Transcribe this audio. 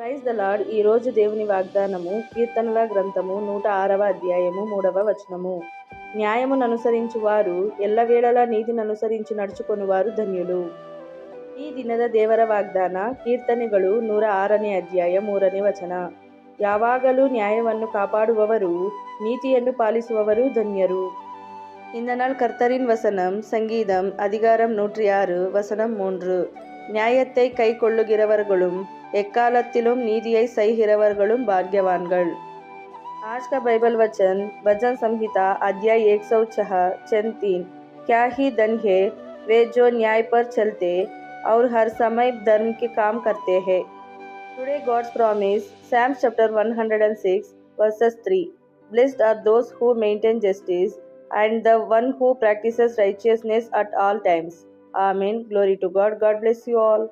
Praise the lord. ఈ రోజు దేవుని వాగ్దానము కీర్తనల గ్రంథము 106వ అధ్యాయము 3వ వచనము. న్యాయమును అనుసరించువారు ఎల్లవేళలా ನೀತಿನ ಅನುಸరించి ನಡ್ಚುకొనుವಾರು ಧನ್ಯುಲು. ಈ ದಿನದ ದೇವರ ವಾಗ್ದಾನ ಕೀರ್ತನೆಗಳು 106ನೇ ಅಧ್ಯಾಯ 3ನೇ ವಚನ. ಯಾವಾಗಲೂ ನ್ಯಾಯವನ್ನು ಕಾಪಾಡುವವರು நீதிಯನ್ನು ಪಾಲಿಸುವವರು ಧನ್ಯರು. இந்த நாள் கர்த்தரின் வசனம் சங்கீதம் அதிகாரம் 106 வசனம் 3. நியாயத்தை கை கொள்ளுகிறவர்களும் எக்காலத்திலும் நீதியை செய்கிறவர்களும் भाग्यवानगल. आज का बाइबल वचन भजन संहिता अध्याय 106 3. क्या ही धन है वे जो न्याय पर चलते और हर समय धर्म के काम करते हैं. Today God's promise, Psalms chapter 106 verses 3. Blessed are those who maintain justice and the one who practices righteousness at all times. Amen. Glory to God. God bless you all.